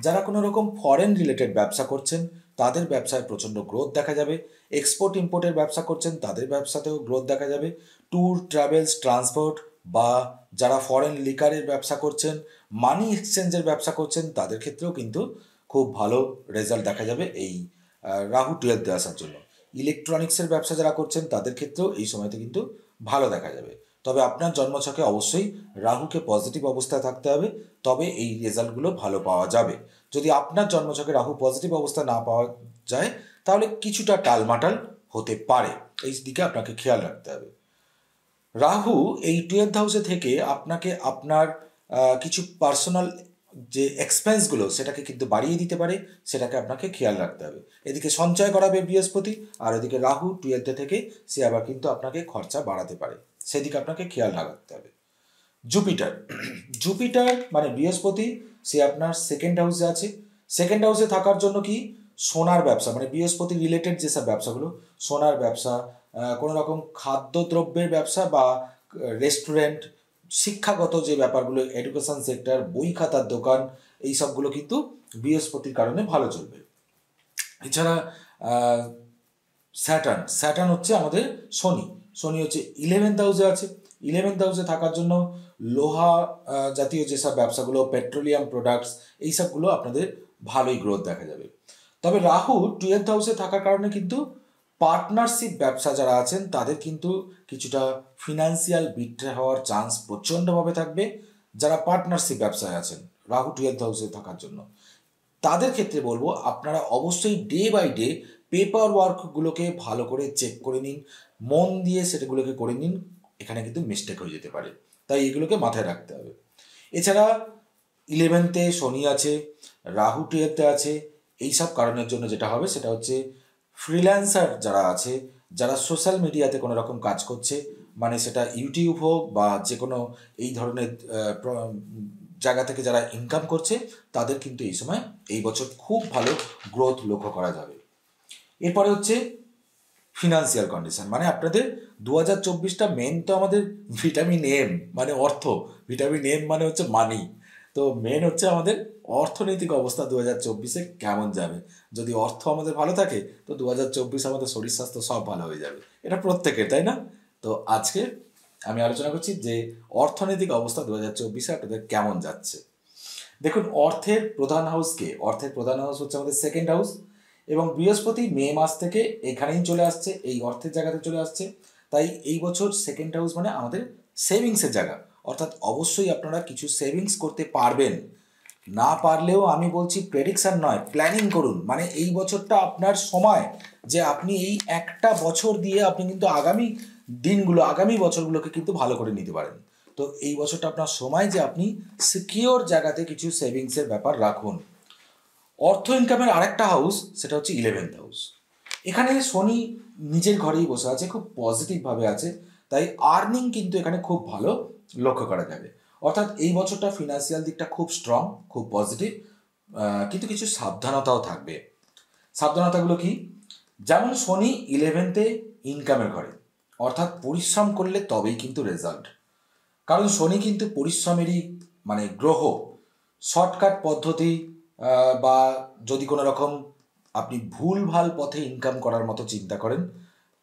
যারা কোনো রকম ফরেন রিলেটেড ব্যবসা করছেন তাদের ব্যবসায় প্রচণ্ড গ্রোথ দেখা যাবে। এক্সপোর্ট ইম্পোর্টের ব্যবসা করছেন তাদের ব্যবসাতেও গ্রোথ দেখা যাবে। ট্যুর ট্রাভেলস ট্রান্সপোর্ট বা যারা ফরেন লিকারের ব্যবসা করছেন, মানি এক্সচেঞ্জের ব্যবসা করছেন তাদের ক্ষেত্রেও কিন্তু খুব ভালো রেজাল্ট দেখা যাবে এই রাহু 12th আসার জন্য। ইলেকট্রনিক্সের ব্যবসা যারা করছেন তাদের ক্ষেত্রেও এই সময়তে কিন্তু ভালো দেখা যাবে। তবে আপনার জন্মছকে অবশ্যই রাহুকে পজিটিভ অবস্থায় থাকতে হবে, তবে এই রেজাল্টগুলো ভালো পাওয়া যাবে। যদি আপনার জন্মছকে রাহু পজিটিভ অবস্থা না পাওয়া যায় তাহলে কিছুটা টালমাটাল হতে পারে, এই দিকে আপনাকে খেয়াল রাখতে হবে। রাহু এই 12th হাউসে থেকে আপনাকে আপনার কিছু পার্সোনাল যে এক্সপেন্সগুলো সেটাকে কিন্তু বাড়িয়ে দিতে পারে, সেটাকে আপনাকে খেয়াল রাখতে হবে। এদিকে সঞ্চয় করাবে বৃহস্পতি, আর এদিকে রাহু 12th থেকে সে আবার কিন্তু আপনাকে খরচা বাড়াতে পারে, সেদিকে আপনাকে খেয়াল রাখতে হবে। জুপিটার জুপিটার মানে বৃহস্পতি, সে আপনার সেকেন্ড হাউসে আছে। সেকেন্ড হাউসে থাকার জন্য কি, সোনার ব্যবসা মানে বৃহস্পতি রিলেটেড যেসব ব্যবসাগুলো, সোনার ব্যবসা, কোনো রকম খাদ্যদ্রব্যের ব্যবসা বা রেস্টুরেন্ট, শিক্ষাগত যে ব্যাপারগুলো, এডুকেশন সেক্টর, বই খাতার দোকান, এই সবগুলো কিন্তু বৃহস্পতির কারণে ভালো চলবে। এছাড়া স্যাটার্ন হচ্ছে আমাদের শনি। শনি হচ্ছে 11th হাউসে আছে। 11th হাউসে থাকার জন্য লোহা জাতীয় যেসব ব্যবসাগুলো, পেট্রোলিয়াম প্রোডাক্টস, এই সবগুলো আপনাদের ভালোই গ্রোথ দেখা যাবে। তবে রাহু 12th হাউসে থাকার কারণে কিন্তু পার্টনারশিপ ব্যবসা যারা আছেন তাদের কিন্তু কিছুটা ফিনান্সিয়াল বিট্রে হওয়ার চান্স প্রচণ্ডভাবে থাকবে। যারা পার্টনারশিপ ব্যবসায় আছেন রাহু 12th হাউসে থাকার জন্য, তাদের ক্ষেত্রে বলবো আপনারা অবশ্যই ডে বাই ডে পেপার ওয়ার্কগুলোকে ভালো করে চেক করে নিন, মন দিয়ে সেটাগুলোকে করে নিন, এখানে কিন্তু মিস্টেক হয়ে যেতে পারে, তাই এগুলোকে মাথায় রাখতে হবে। এছাড়া 11th শনি আছে, রাহু 12th আছে, এইসব কারণের জন্য যেটা হবে সেটা হচ্ছে ফ্রিল্যান্সার যারা আছে, যারা সোশ্যাল মিডিয়াতে কোনো রকম কাজ করছে, মানে সেটা ইউটিউব হোক বা যে কোনো এই ধরনের জায়গা থেকে যারা ইনকাম করছে, তাদের কিন্তু এই সময় এই বছর খুব ভালো গ্রোথ লক্ষ্য করা যাবে। এরপরে হচ্ছে ফিনান্সিয়াল কন্ডিশন, মানে আপনাদের 2024টা মেন তো আমাদের ভিটামিন এম মানে অর্থ, ভিটামিন এম মানে হচ্ছে মানি। তো মেন হচ্ছে আমাদের অর্থনৈতিক অবস্থা 2024-এ কেমন যাবে। যদি অর্থ আমাদের ভালো থাকে তো 2024 আমাদের শরীর স্বাস্থ্য সব ভালো হয়ে যাবে, এটা প্রত্যেকের, তাই না? তো আজকে আমি আলোচনা করছি যে অর্থনৈতিক অবস্থা 2024-এ আপনাদের কেমন যাচ্ছে। দেখুন, অর্থের প্রধান হাউসকে, অর্থের প্রধান হাউস হচ্ছে আমাদের সেকেন্ড হাউস, এবং বৃহস্পতি মে মাস থেকে এখানেই চলে আসছে, এই অর্থের জায়গাতে চলে আসছে। তাই এই বছর সেকেন্ড হাউস মানে আমাদের সেভিংসের জায়গা, অর্থাৎ অবশ্যই আপনারা কিছু সেভিংস করতে পারবেন। না পারলেও আমি বলছি প্রেডিকশন নয়, প্ল্যানিং করুন। মানে এই বছরটা আপনার সময়, যে আপনি এই একটা বছর দিয়ে আপনি কিন্তু আগামী দিনগুলো, আগামী বছরগুলোকে কিন্তু ভালো করে নিতে পারেন। তো এই বছরটা আপনার সময় যে আপনি সিকিওর জায়গাতে কিছু সেভিংসের ব্যাপার রাখুন। অর্থ ইনকামের আরেকটা হাউস, সেটা হচ্ছে 11th হাউস। এখানে শনি নিজের ঘরেই বসে আছে, খুব পজিটিভভাবে আছে, তাই আর্নিং কিন্তু এখানে খুব ভালো লক্ষ্য করা যাবে। অর্থাৎ এই বছরটা ফিনান্সিয়াল দিকটা খুব স্ট্রং, খুব পজিটিভ, কিন্তু কিছু সাবধানতাও থাকবে। সাবধানতাগুলো কি? যেমন শনি 11th ইনকামের ঘরে, অর্থাৎ পরিশ্রম করলে তবেই কিন্তু রেজাল্ট। কারণ শনি কিন্তু পরিশ্রমেরই মানে গ্রহ। শর্টকাট পদ্ধতি বা যদি কোনো রকম আপনি ভুলভাল পথে ইনকাম করার মতো চিন্তা করেন,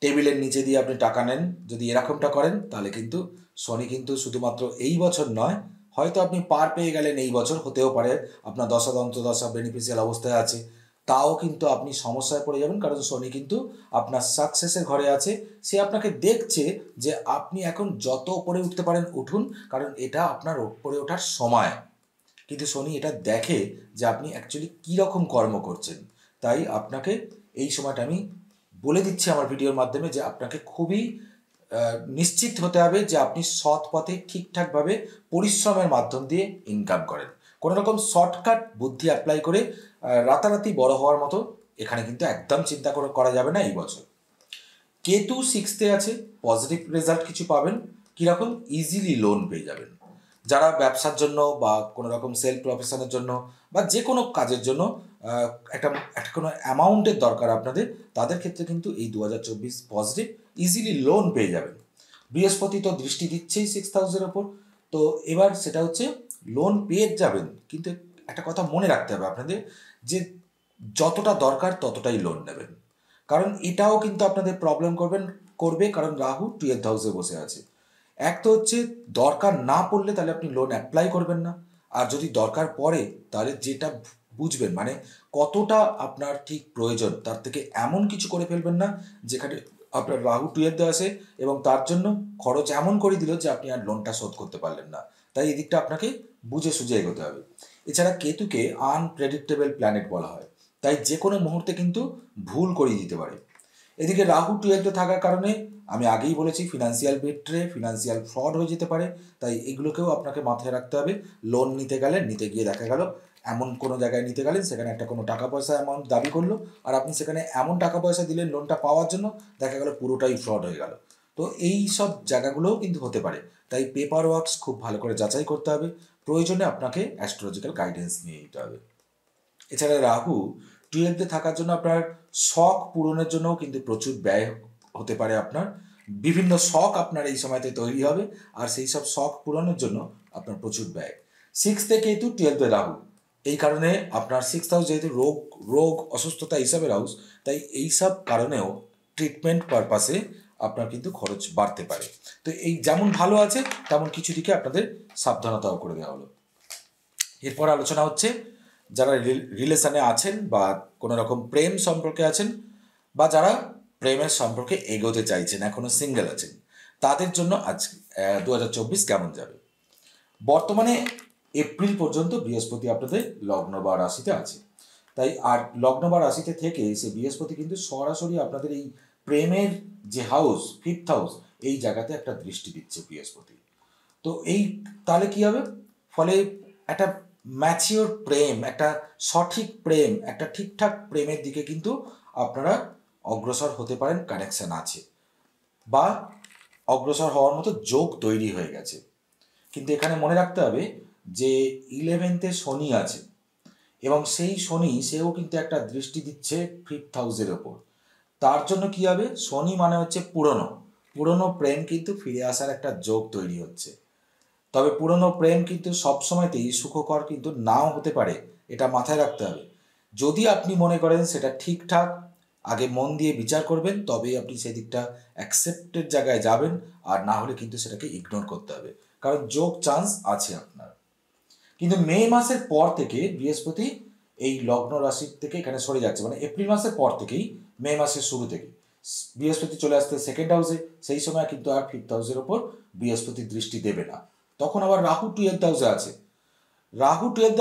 টেবিলের নিচে দিয়ে আপনি টাকা নেন, যদি এরকমটা করেন, তাহলে কিন্তু শনি কিন্তু শুধুমাত্র এই বছর নয়, হয়তো আপনি পার পেয়ে গেলেন এই বছর, হতেও পারে আপনার দশা অন্তর্দশা বেনিফিশিয়াল অবস্থায় আছে, তাও কিন্তু আপনি সমস্যায় পড়ে যাবেন। কারণ শনি কিন্তু আপনার সাকসেসের ঘরে আছে, সে আপনাকে দেখছে যে আপনি এখন যত উপরে উঠতে পারেন উঠুন, কারণ এটা আপনার উপরে ওঠার সময়। কিন্তু শনি এটা দেখে যে আপনি অ্যাকচুয়ালি কীরকম কর্ম করছেন। তাই আপনাকে এই সময়টা আমি বলে দিচ্ছি আমার ভিডিওর মাধ্যমে যে আপনাকে খুবই নিশ্চিত হতে হবে যে আপনি সৎ পথে ঠিকঠাকভাবে পরিশ্রমের মাধ্যম দিয়ে ইনকাম করেন। কোনো রকম শর্টকাট বুদ্ধি অ্যাপ্লাই করে রাতারাতি বড় হওয়ার মতো এখানে কিন্তু একদম চিন্তা করা যাবে না এই বছর। কেতু 6th আছে, পজিটিভ রেজাল্ট কিছু পাবেন। কীরকম? ইজিলি লোন পেয়ে যাবেন। যারা ব্যবসার জন্য বা কোনো রকম সেলফ প্রফেশনের জন্য বা যে কোনো কাজের জন্য একটা একটা কোনো অ্যামাউন্টের দরকার আপনাদের, তাদের ক্ষেত্রে কিন্তু এই 2024 পজিটিভ, ইজিলি লোন পেয়ে যাবেন। বৃহস্পতি তো দৃষ্টি দিচ্ছেই 6th হাউসের ওপর, তো এবার সেটা হচ্ছে লোন পেয়ে যাবেন। কিন্তু একটা কথা মনে রাখতে হবে আপনাদের, যে যতটা দরকার ততটাই লোন নেবেন। কারণ এটাও কিন্তু আপনাদের প্রবলেম করবে, কারণ রাহু 12th হাউসে বসে আছে। এক তো হচ্ছে দরকার না পড়লে তাহলে আপনি লোন অ্যাপ্লাই করবেন না, আর যদি দরকার পড়ে তাহলে যেটা বুঝবেন মানে কতটা আপনার ঠিক প্রয়োজন, তার থেকে এমন কিছু করে ফেলবেন না যেখানে আপনার রাহু 12th আসে এবং তার জন্য খরচ এমন করে দিল যে আপনি আর লোনটা শোধ করতে পারলেন না। তাই এদিকটা আপনাকে বুঝে সুঝে এগোতে হবে। এছাড়া কেতুকে আনপ্রেডিক্টেবল প্ল্যানেট বলা হয়, তাই যে কোনো মুহূর্তে কিন্তু ভুল করিয়ে দিতে পারে। এদিকে রাহু 12th থাকার কারণে আমি আগেই বলেছি ফিনান্সিয়াল বেট্রে, ফিনান্সিয়াল ফ্রড হয়ে যেতে পারে। তাই এগুলোকেও আপনাকে মাথায় রাখতে হবে। লোন নিতে গিয়ে দেখা গেল এমন কোনো জায়গায় নিতে গেলেন, সেখানে একটা কোনো টাকা পয়সা অ্যামাউন্ট দাবি করলো, আর আপনি সেখানে এমন টাকা পয়সা দিলেন লোনটা পাওয়ার জন্য, দেখা গেল পুরোটাই ফ্রড হয়ে গেল। তো এই সব জায়গাগুলোও কিন্তু হতে পারে। তাই পেপার ওয়ার্কস খুব ভালো করে যাচাই করতে হবে, প্রয়োজনে আপনাকে অ্যাস্ট্রোলজিক্যাল গাইডেন্স নিয়ে নিতে হবে। এছাড়া রাহু 12th থাকার জন্য আপনার শখ পূরণের জন্যও কিন্তু প্রচুর ব্যয় হতে পারে। আপনার বিভিন্ন শখ আপনার এই সময়তে তৈরি হবে, আর সেই সব শখ পূরণের জন্য আপনার প্রচুর ব্যয়। 6th কেতু 12th রাহু, এই কারণে আপনার 6th হাউস যেহেতু রোগ অসুস্থতা হিসাবে হাউস, তাই এইসব কারণেও ট্রিটমেন্ট পারপাসে আপনার কিন্তু খরচ বাড়তে পারে। তো এই যেমন ভালো আছে তেমন কিছু দিকে আপনাদের সাবধানতাও করে দেওয়া হলো। এরপর আলোচনা হচ্ছে যারা রিলেশনে আছেন বা কোনো রকম প্রেম সম্পর্কে আছেন, বা যারা প্রেমের সম্পর্কে এগোতে চাইছেন, এখনও সিঙ্গেল আছেন, তাদের জন্য আজ 2024 কেমন যাবে। বর্তমানে এপ্রিল পর্যন্ত বৃহস্পতি আপনাদের লগ্ন বা রাশিতে আছে, তাই আর লগ্ন বা রাশিতে থেকে সে বৃহস্পতি কিন্তু সরাসরি আপনাদের এই প্রেমের যে হাউস 5th হাউস, এই জায়গাতে একটা দৃষ্টি দিচ্ছে বৃহস্পতি। তো এই তাহলে কী হবে, ফলে একটা ম্যাচিওর প্রেম, একটা সঠিক প্রেম, একটা ঠিকঠাক প্রেমের দিকে কিন্তু আপনারা অগ্রসর হতে পারেন, কানেকশান আছে বা অগ্রসর হওয়ার মতো যোগ তৈরি হয়ে গেছে। কিন্তু এখানে মনে রাখতে হবে যে 11th শনি আছে, এবং সেই শনি সেও কিন্তু একটা দৃষ্টি দিচ্ছে 5th হাউসের ওপর। তার জন্য কী হবে, শনি মানে হচ্ছে পুরনো প্রেম কিন্তু ফিরে আসার একটা যোগ তৈরি হচ্ছে। তবে পুরনো প্রেম কিন্তু সবসময়তেই সুখকর কিন্তু নাও হতে পারে, এটা মাথায় রাখতে হবে। যদি আপনি মনে করেন সেটা ঠিকঠাক, আগে মন দিয়ে বিচার করবেন, তবেই আপনি সেই দিকটা অ্যাকসেপ্টের জায়গায় যাবেন, আর না হলে কিন্তু সেটাকে ইগনোর করতে হবে, কারণ যোগ চান্স আছে আপনার। কিন্তু মে মাসের পর থেকে বৃহস্পতি এই লগ্ন রাশি থেকে এখানে সরে যাচ্ছে, মানে এপ্রিল মাসের পর থেকেই মে মাসের শুরু থেকে বৃহস্পতি চলে আসতে সেকেন্ড হাউসে। সেই সময় কিন্তু আর ফিফথ হাউসের ওপর বৃহস্পতি দৃষ্টি দেবে না। তখন আবার রাহু টুয়েলথ হাউসে আছে। রাহু টুয়েলথ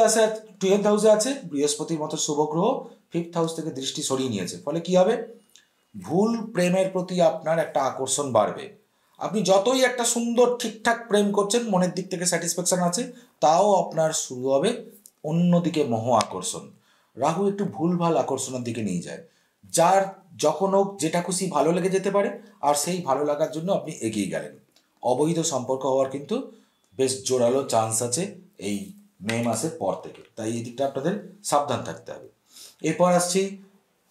হাউসে আছে, বৃহস্পতির মতো শুভ গ্রহ ফিফথ হাউস থেকে দৃষ্টি সরিয়ে নিয়েছে। ফলে কি হবে, ভুল প্রেমের প্রতি আপনার একটা আকর্ষণ বাড়বে। আপনি যতই একটা সুন্দর ঠিকঠাক প্রেম করছেন, মনের দিক থেকে স্যাটিসফ্যাকশন আছে, তাও আপনার শুরু হবে অন্যদিকে মোহ আকর্ষণ। রাহু একটু ভুলভাল আকর্ষণের দিকে নিয়ে যায়, যার যখন হোক যেটা খুশি ভালো লেগে যেতে পারে, আর সেই ভালো লাগার জন্য আপনি এগিয়ে গেলেন। অবৈধ সম্পর্ক হওয়ার কিন্তু বেশ জোরালো চান্স আছে এই মে মাসের পর থেকে, তাই এই দিকটা আপনাদের সাবধান থাকতে হবে। এরপর আসছি,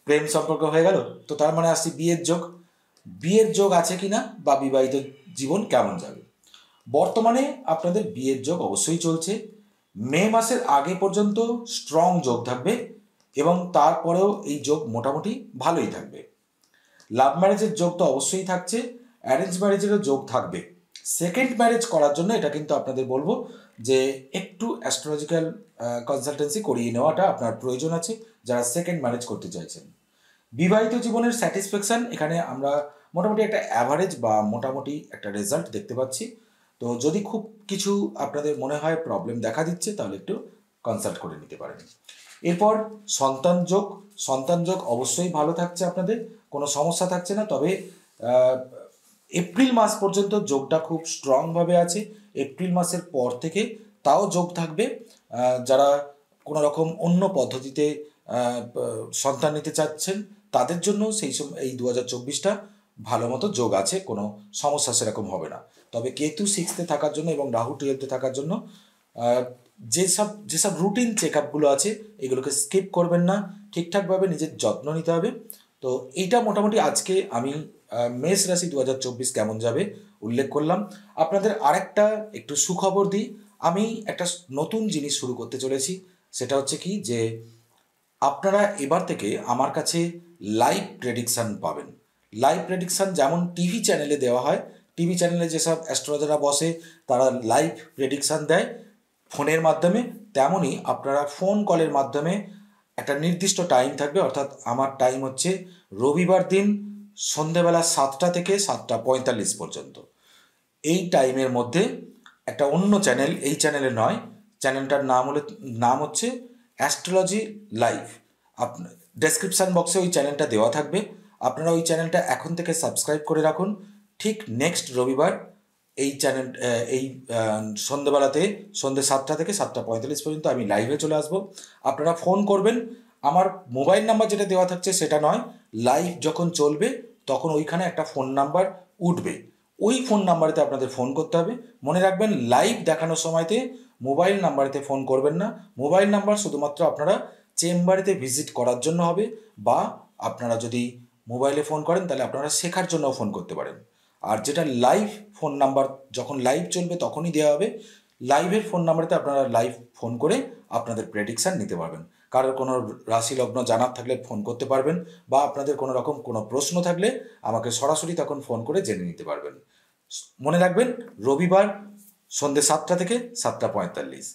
প্রেম সম্পর্ক হয়ে গেল, তো তার মানে আসছি বিয়ের যোগ। বিয়ের যোগ আছে কিনা বা বিবাহিত জীবন কেমন যাবে। বর্তমানে আপনাদের বিয়ের যোগ অবশ্যই চলছে। মে মাসের আগে পর্যন্ত স্ট্রং যোগ থাকবে, এবং তারপরেও এই যোগ মোটামুটি ভালোই থাকবে। লাভ ম্যারেজের যোগ তো অবশ্যই থাকছে, অ্যারেঞ্জ ম্যারেজেরও যোগ থাকবে। সেকেন্ড ম্যারেজ করার জন্য এটা কিন্তু আপনাদের বলবো যে একটু অ্যাস্ট্রোলজিক্যাল কনসালটেন্সি করিয়ে নেওয়াটা আপনার প্রয়োজন আছে, যারা সেকেন্ড ম্যারেজ করতে চাইছেন। বিবাহিত জীবনের স্যাটিসফ্যাকশান এখানে আমরা মোটামুটি একটা অ্যাভারেজ বা মোটামুটি একটা রেজাল্ট দেখতে পাচ্ছি। তো যদি খুব কিছু আপনাদের মনে হয় প্রবলেম দেখা দিচ্ছে, তাহলে একটু কনসাল্ট করে নিতে পারেন। এরপর সন্তান যোগ অবশ্যই ভালো থাকছে, আপনাদের কোনো সমস্যা থাকছে না। তবে এপ্রিল মাস পর্যন্ত যোগটা খুব স্ট্রংভাবে আছে। এপ্রিল মাসের পর থেকে তাও যোগ থাকবে। যারা কোনো রকম অন্য পদ্ধতিতে সন্তান নিতে চাচ্ছেন, তাদের জন্য সেই সময় এই 2024টা ভালো মতো যোগ আছে, কোনো সমস্যা সেরকম হবে না। তবে কেতু সিক্সথে থাকার জন্য এবং রাহু টুয়েলথে থাকার জন্য যেসব রুটিন চেক আপগুলো আছে, এগুলোকে স্কিপ করবেন না, ঠিকঠাকভাবে নিজের যত্ন নিতে হবে। তো এইটা মোটামুটি আজকে আমি মেষ রাশি 2024 কেমন যাবে উল্লেখ করলাম। আপনাদের আরেকটা একটু সুখবর দিই, আমি একটা নতুন জিনিস শুরু করতে চলেছি। সেটা হচ্ছে কি, যে আপনারা এবার থেকে আমার কাছে লাইভ প্রেডিকশান পাবেন। লাইভ প্রেডিকশান যেমন টিভি চ্যানেলে দেওয়া হয়, টিভি চ্যানেলে যেসব অ্যাস্ট্রোলজাররা বসে তারা লাইভ প্রেডিকশান দেয় ফোনের মাধ্যমে, তেমনই আপনারা ফোন কলের মাধ্যমে একটা নির্দিষ্ট টাইম থাকবে, অর্থাৎ আমার টাইম হচ্ছে রবিবার দিন সন্ধেবেলা 7টা থেকে 7টা 45 পর্যন্ত। এই টাইমের মধ্যে একটা অন্য চ্যানেল, এই চ্যানেলে নয়, চ্যানেলটার নাম হচ্ছে অ্যাস্ট্রোলজি লাইভ। আপনার ডেসক্রিপশান বক্সে ওই চ্যানেলটা দেওয়া থাকবে, আপনারা ওই চ্যানেলটা এখন থেকে সাবস্ক্রাইব করে রাখুন। ঠিক নেক্সট রবিবার এই চ্যানেল এই সন্ধ্যেবেলাতে সন্ধ্যে 7টা থেকে 7টা 45 পর্যন্ত আমি লাইভে চলে আসবো। আপনারা ফোন করবেন, আমার মোবাইল নাম্বার যেটা দেওয়া থাকছে সেটা নয়, লাইভ যখন চলবে তখন ওইখানে একটা ফোন নাম্বার উঠবে, ওই ফোন নাম্বারেতে আপনাদের ফোন করতে হবে। মনে রাখবেন, লাইভ দেখানোর সময়তে মোবাইল নাম্বারেতে ফোন করবেন না। মোবাইল নাম্বার শুধুমাত্র আপনারা চেম্বারেতে ভিজিট করার জন্য হবে, বা আপনারা যদি মোবাইলে ফোন করেন তাহলে আপনারা শেখার জন্য ফোন করতে পারেন। আর যেটা লাইভ ফোন নাম্বার, যখন লাইভ চলবে তখনই দেওয়া হবে। লাইভের ফোন নাম্বারেতে আপনারা লাইভ ফোন করে আপনাদের প্রেডিকশান নিতে পারবেন। কারোর কোনো রাশি লগ্ন জানার থাকলে ফোন করতে পারবেন, বা আপনাদের কোনো রকম কোনো প্রশ্ন থাকলে আমাকে সরাসরি তখন ফোন করে জেনে নিতে পারবেন। মনে রাখবেন, রবিবার সন্ধ্যে 7টা থেকে 7টা 45।